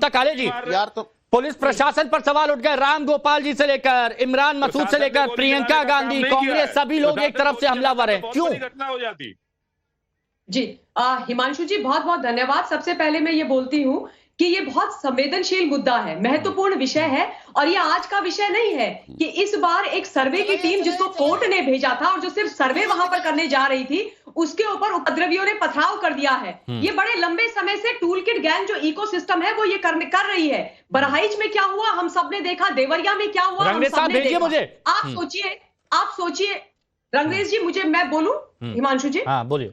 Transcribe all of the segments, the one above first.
ममता काले जी, यार तो पुलिस प्रशासन पर सवाल उठ गए। राम गोपाल जी से लेकर इमरान मसूद से लेकर प्रियंका गांधी, कांग्रेस, सभी लोग एक तरफ से हमलावर हैं, क्यों? घटना हो जाती। जी हिमांशु जी, बहुत बहुत धन्यवाद। सबसे पहले मैं ये बोलती हूँ कि ये बहुत संवेदनशील मुद्दा है, महत्वपूर्ण विषय है, और ये आज का विषय नहीं है कि इस बार एक सर्वे की टीम जिसको कोर्ट ने भेजा था और जो सिर्फ सर्वे वहां पर करने जा रही थी, उसके ऊपर उपद्रवियों ने पथराव कर दिया है। ये बड़े लंबे समय से टूल किट गैंग जो इकोसिस्टम है वो ये कर रही है। बहराइच में क्या हुआ हम सबने देखा, देवरिया में क्या हुआ हम सबने देखा। मुझे आप सोचिए रंगरेज जी, मैं बोलूं हिमांशु जी? हाँ बोलिए।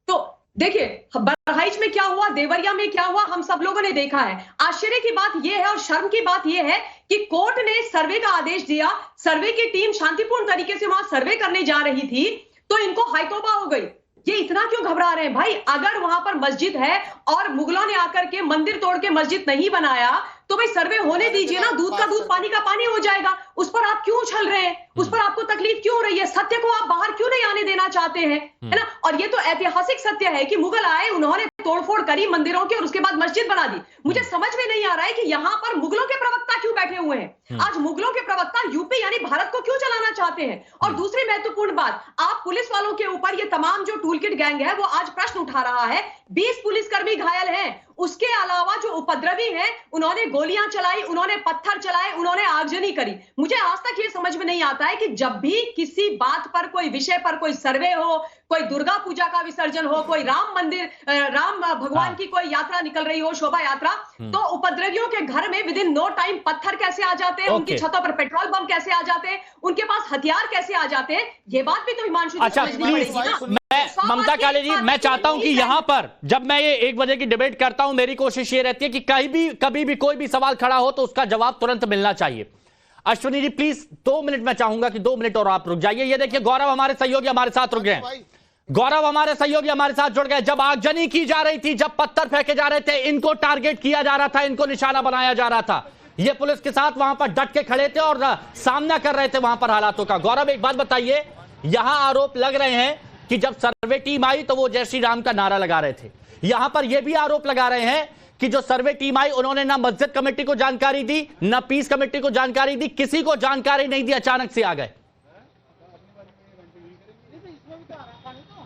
तो देखिए, बहराइच में क्या हुआ, देवरिया में क्या हुआ, हम सब लोगों ने देखा है। आश्चर्य की बात यह है और शर्म की बात यह है कि कोर्ट ने सर्वे का आदेश दिया, सर्वे की टीम शांतिपूर्ण तरीके से वहां सर्वे करने जा रही थी, तो इनको हाईतौबा हो गई। ये इतना क्यों घबरा रहे हैं भाई? अगर वहां पर मस्जिद है और मुगलों ने आकर के मंदिर तोड़ के मस्जिद नहीं बनाया, तो भाई सर्वे होने दीजिए ना, दूध का दूध पानी का पानी हो जाएगा। उस पर आप क्यों उछल रहे हैं? उस पर आपको तकलीफ क्यों हो रही है? सत्य को आप बाहर क्यों नहीं आने देना चाहते हैं, है ना? और ये तो ऐतिहासिक सत्य है कि मुगल आए, उन्होंने तोड़फोड़ करी मंदिरों की और उसके बाद मस्जिद बना दी। मुझे समझ में नहीं आ रहा है कि यहाँ पर मुगलों के प्रवक्ता क्यों बैठे हुए हैं। आज मुगलों के प्रवक्ता यूपी यानी भारत को क्यों चलाना चाहते हैं? और दूसरी महत्वपूर्ण बात, आप पुलिस वालों के ऊपर ये तमाम जो टूलकिट गैंग है वो आज प्रश्न उठा रहा है। 20 पुलिसकर्मी घायल हैं, उसके अलावा जो उपद्रवी हैं उन्होंने गोलियां चलाई, उन्होंने पत्थर चलाए, उन्होंने आगजनी करी। मुझे आज तक ये समझ में नहीं आता है कि जब भी किसी बात पर, कोई विषय पर, कोई सर्वे हो, कोई दुर्गा पूजा का विसर्जन हो, कोई राम मंदिर, राम भगवान की कोई यात्रा निकल रही हो, शोभा यात्रा, तो उपद्रवियों के घर में विद इन नो टाइम पत्थर कैसे आ जाते हैं, उनकी छतों पर पेट्रोल बम कैसे आ जाते हैं, उनके पास हथियार कैसे आ जाते हैं, ये बात भी तो हिमांशु जी समझनी पड़ेगी ना। ममता काले जी, मैं चाहता हूं कि यहां पर जब मैं ये 1 बजे की डिबेट करता हूं, मेरी कोशिश ये रहती है कि कभी भी कोई भी सवाल खड़ा हो तो उसका जवाब तुरंत मिलना चाहिए। अश्विनी जी प्लीज 2 मिनट, मैं चाहूंगा कि 2 मिनट और आप रुक जाइए। ये देखिए, गौरव हमारे सहयोगी हमारे साथ रुक गए, गौरव हमारे सहयोगी हमारे साथ जुड़ गए। जब आगजनी की जा रही थी, जब पत्थर फेंके जा रहे थे, इनको टारगेट किया जा रहा था, इनको निशाना बनाया जा रहा था, ये पुलिस के साथ वहां पर डट के खड़े थे और सामना कर रहे थे वहां पर हालातों का। गौरव एक बात बताइए, यहां आरोप लग रहे हैं कि जब सर्वे टीम आई तो वो जय श्री राम का नारा लगा रहे थे। यहां पर यह भी आरोप लगा रहे हैं कि जो सर्वे टीम आई उन्होंने ना मस्जिद कमेटी को जानकारी दी, ना पीस कमेटी को जानकारी दी, किसी को जानकारी नहीं दी, अचानक से आ गए।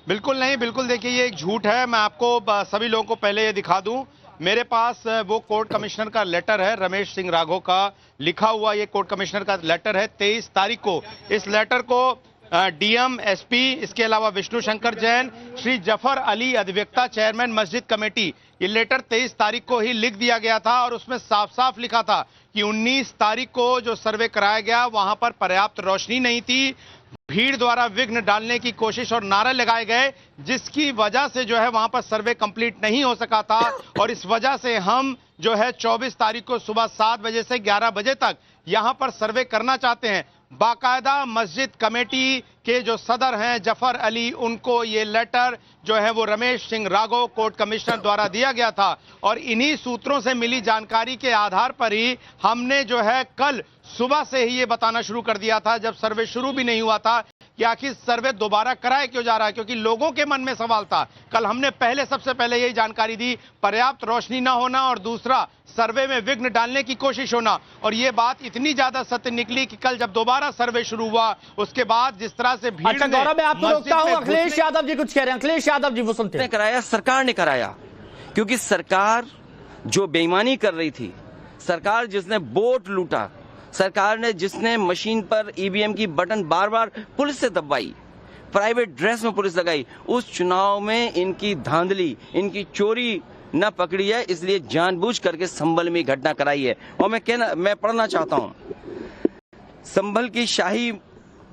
बिल्कुल नहीं, बिल्कुल देखिए ये एक झूठ है। मैं आपको सभी लोगों को पहले ये दिखा दूं, मेरे पास वो कोर्ट कमिश्नर का लेटर है, रमेश सिंह राघव का लिखा हुआ ये कोर्ट कमिश्नर का लेटर है 23 तारीख को। इस लेटर को डीएम, एसपी, इसके अलावा विष्णु शंकर जैन, श्री जफर अली अधिवक्ता, चेयरमैन मस्जिद कमेटी, ये लेटर 23 तारीख को ही लिख दिया गया था और उसमें साफ साफ लिखा था कि 19 तारीख को जो सर्वे कराया गया वहां पर पर्याप्त रोशनी नहीं थी, भीड़ द्वारा विघ्न डालने की कोशिश और नारे लगाए गए, जिसकी वजह से जो है वहां पर सर्वे कंप्लीट नहीं हो सका था। और इस वजह से हम जो है 24 तारीख को सुबह 7 बजे से 11 बजे तक यहां पर सर्वे करना चाहते हैं। बाकायदा मस्जिद कमेटी के जो सदर हैं जफर अली, उनको ये लेटर जो है वो रमेश सिंह राघव कोर्ट कमिश्नर द्वारा दिया गया था और इन्हीं सूत्रों से मिली जानकारी के आधार पर ही हमने जो है कल सुबह से ही ये बताना शुरू कर दिया था, जब सर्वे शुरू भी नहीं हुआ था, कि आखिर सर्वे दोबारा कराया क्यों जा रहा है, क्योंकि लोगों के मन में सवाल था। कल हमने सबसे पहले यही जानकारी दी, पर्याप्त रोशनी ना होना और दूसरा सर्वे में विघ्न डालने की कोशिश होना। और ये बात इतनी ज्यादा सत्य निकली कि कल जब दोबारा सर्वे शुरू हुआ उसके बाद जिस तरह से भीड़ अच्छा गौरव, मैं आपको रोकता हूं, अखिलेश यादव जी कुछ कह रहे हैं। अखिलेश यादव जी, वो सुनते हैं। कराया, सरकार ने कराया, क्योंकि सरकार जो बेईमानी कर रही थी, सरकार जिसने वोट लूटा, सरकार ने जिसने मशीन पर ईवीएम की बटन बार बार पुलिस से दबाई, प्राइवेट ड्रेस में पुलिस लगाई, उस चुनाव में इनकी धांधली, इनकी चोरी न पकड़ी है, इसलिए जानबूझ करके संभल में घटना कराई है। और मैं पढ़ना चाहता हूं, संभल की शाही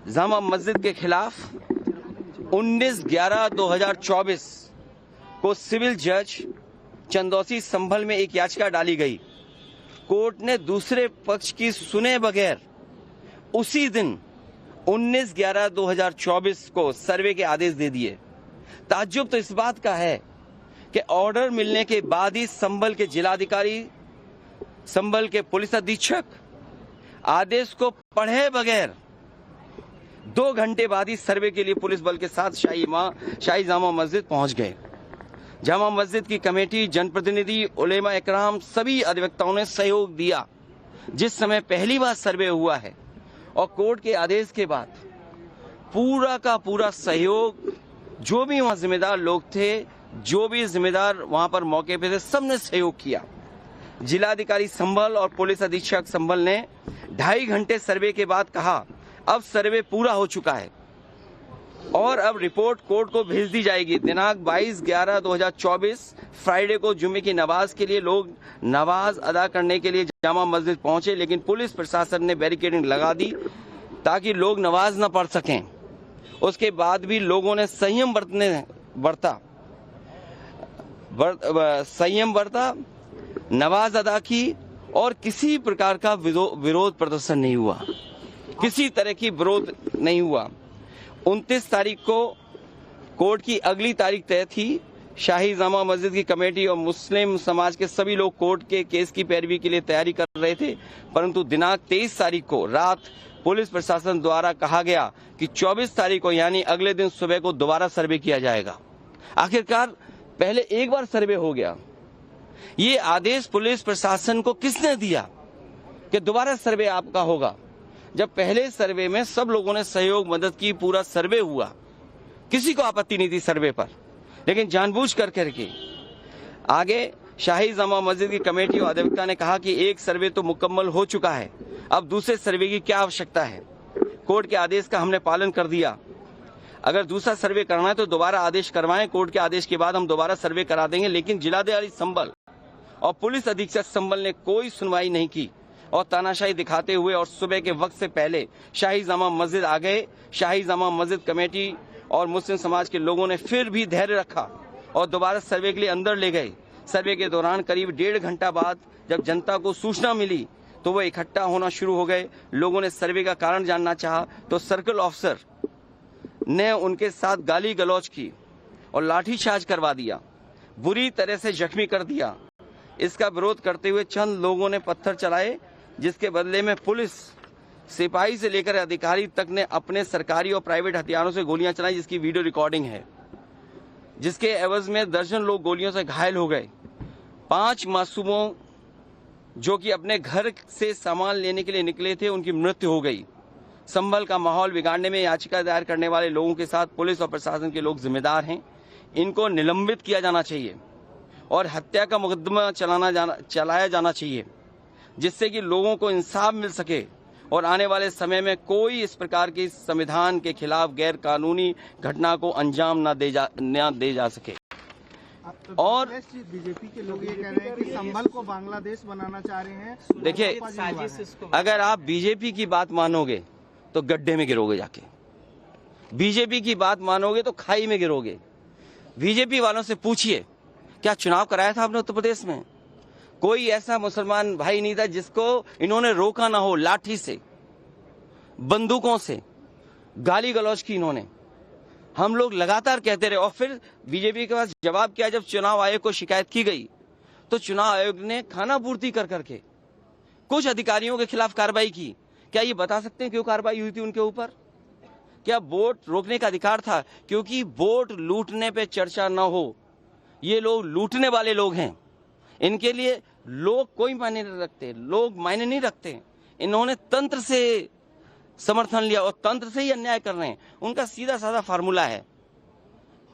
जामा मस्जिद के खिलाफ 19/11/2024 को सिविल जज चंदौसी संभल में एक याचिका डाली गई। कोर्ट ने दूसरे पक्ष की सुने बगैर उसी दिन 19/11/2024 को सर्वे के आदेश दे दिए। ताज्जुब तो इस बात का है कि ऑर्डर मिलने के बाद ही संभल के जिलाधिकारी, संभल के पुलिस अधीक्षक आदेश को पढ़े बगैर 2 घंटे बाद ही सर्वे के लिए पुलिस बल के साथ शाही जामा मस्जिद पहुंच गए। जामा मस्जिद की कमेटी, जनप्रतिनिधि, उलेमा इकराम, सभी अधिवक्ताओं ने सहयोग दिया। जिस समय पहली बार सर्वे हुआ है और कोर्ट के आदेश के बाद पूरा का पूरा सहयोग, जो भी वहां जिम्मेदार लोग थे, जो भी जिम्मेदार वहां पर मौके पे थे, सबने सहयोग किया। जिलाधिकारी संभल और पुलिस अधीक्षक संभल ने 2.5 घंटे सर्वे के बाद कहा अब सर्वे पूरा हो चुका है और अब रिपोर्ट कोर्ट को भेज दी जाएगी। दिनांक 22/11/2024 फ्राइडे को जुम्मे की नमाज के लिए लोग नमाज अदा करने के लिए जामा मस्जिद पहुंचे, लेकिन पुलिस प्रशासन ने बैरिकेडिंग लगा दी ताकि लोग नमाज न पढ़ सकें। उसके बाद भी लोगों ने संयम बरता, नमाज अदा की और किसी प्रकार का विरोध प्रदर्शन नहीं हुआ, किसी तरह की विरोध नहीं हुआ। 29 तारीख को कोर्ट की अगली तारीख तय थी। शाही जामा मस्जिद की कमेटी और मुस्लिम समाज के सभी लोग कोर्ट के केस की पैरवी के लिए तैयारी कर रहे थे, परंतु दिनांक 23 तारीख को रात पुलिस प्रशासन द्वारा कहा गया कि 24 तारीख को यानी अगले दिन सुबह को दोबारा सर्वे किया जाएगा। आखिरकार पहले एक बार सर्वे हो गया। ये आदेश पुलिस प्रशासन को किसने दिया कि दोबारा सर्वे आपका होगा, जब पहले सर्वे में सब लोगों ने सहयोग मदद की, पूरा सर्वे हुआ, किसी को आपत्ति नहीं थी सर्वे पर, लेकिन जानबूझ करके आगे शाही जामा मस्जिद की कमेटी और अधिवक्ता ने कहा कि एक सर्वे तो मुकम्मल हो चुका है, अब दूसरे सर्वे की क्या आवश्यकता है। कोर्ट के आदेश का हमने पालन कर दिया, अगर दूसरा सर्वे करना है तो दोबारा आदेश करवाएं, कोर्ट के आदेश के बाद हम दोबारा सर्वे करा देंगे। लेकिन जिलाधिकारी संभल और पुलिस अधीक्षक संभल ने कोई सुनवाई नहीं की और तानाशाही दिखाते हुए और सुबह के वक्त से पहले शाही जामा मस्जिद आ गए। शाही जामा मस्जिद कमेटी और मुस्लिम समाज के लोगों ने फिर भी धैर्य रखा और दोबारा सर्वे के लिए अंदर ले गए। सर्वे के दौरान करीब 1.5 घंटा बाद जब जनता को सूचना मिली तो वो इकट्ठा होना शुरू हो गए। लोगों ने सर्वे का कारण जानना चाहा तो सर्कल ऑफिसर ने उनके साथ गाली गलौज की और लाठीचार्ज करवा दिया, बुरी तरह से जख्मी कर दिया। इसका विरोध करते हुए चंद लोगों ने पत्थर चलाए, जिसके बदले में पुलिस सिपाही से लेकर अधिकारी तक ने अपने सरकारी और प्राइवेट हथियारों से गोलियां चलाई, जिसकी वीडियो रिकॉर्डिंग है, जिसके एवज में दर्जन लोग गोलियों से घायल हो गए। 5 मासूमों जो कि अपने घर से सामान लेने के लिए निकले थे, उनकी मृत्यु हो गई। संभल का माहौल बिगाड़ने में याचिका दायर करने वाले लोगों के साथ पुलिस और प्रशासन के लोग जिम्मेदार हैं। इनको निलंबित किया जाना चाहिए और हत्या का मुकदमा चलाया जाना चाहिए, जिससे कि लोगों को इंसाफ मिल सके और आने वाले समय में कोई इस प्रकार की संविधान के खिलाफ गैर कानूनी घटना को अंजाम न दे जा सके। और बीजेपी के लोग ये कह रहे हैं कि संभल को बांग्लादेश बनाना चाह रहे हैं। देखिए, अगर आप बीजेपी की बात मानोगे तो गड्ढे में गिरोगे, जाके बीजेपी की बात मानोगे तो खाई में गिरोगे। बीजेपी वालों से पूछिए, क्या चुनाव कराया था आपने उत्तर प्रदेश में? कोई ऐसा मुसलमान भाई नहीं था जिसको इन्होंने रोका ना हो। लाठी से, बंदूकों से गाली गलौज की इन्होंने। हम लोग लगातार कहते रहे और फिर बीजेपी के पास जवाब क्या, जब चुनाव आयोग को शिकायत की गई तो चुनाव आयोग ने खाना पूर्ति कर करके कुछ अधिकारियों के खिलाफ कार्रवाई की। क्या ये बता सकते हैं क्यों कार्रवाई हुई थी उनके ऊपर? क्या वोट रोकने का अधिकार था? क्योंकि वोट लूटने पे चर्चा न हो। ये लोग लूटने वाले लोग हैं, इनके लिए लोग कोई मायने नहीं रखते, लोग मायने नहीं रखते। इन्होंने तंत्र से समर्थन लिया और तंत्र से ही अन्याय कर रहे हैं। उनका सीधा साधा फार्मूला है,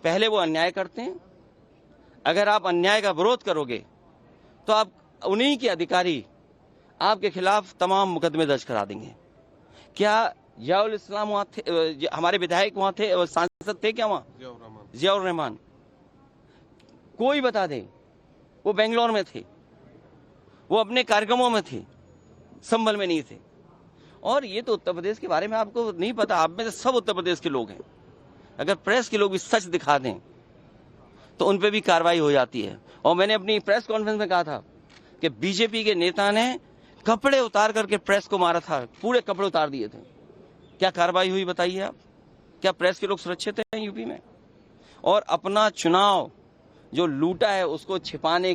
पहले वो अन्याय करते हैं, अगर आप अन्याय का विरोध करोगे तो आप उन्हीं के अधिकारी आपके खिलाफ तमाम मुकदमे दर्ज करा देंगे। क्या जियाउल इस्लाम वहां थे? हमारे विधायक वहां थे, सांसद थे क्या वहां? जियाउर रहमान, कोई बता दे। वो बेंगलोर में थे, वो अपने कार्यक्रमों में थे, संभल में नहीं थे। और ये तो उत्तर प्रदेश के बारे में आपको नहीं पता, आप में से सब उत्तर प्रदेश के लोग हैं। अगर प्रेस के लोग भी सच दिखा दें तो उन पे भी कार्रवाई हो जाती है। और मैंने अपनी प्रेस कॉन्फ्रेंस में कहा था कि बीजेपी के नेता ने कपड़े उतार करके प्रेस को मारा था, पूरे कपड़े उतार दिए थे। क्या कार्रवाई हुई बताइए आप? क्या प्रेस के लोग सुरक्षित हैं यूपी में? और अपना चुनाव जो लूटा है उसको छिपाने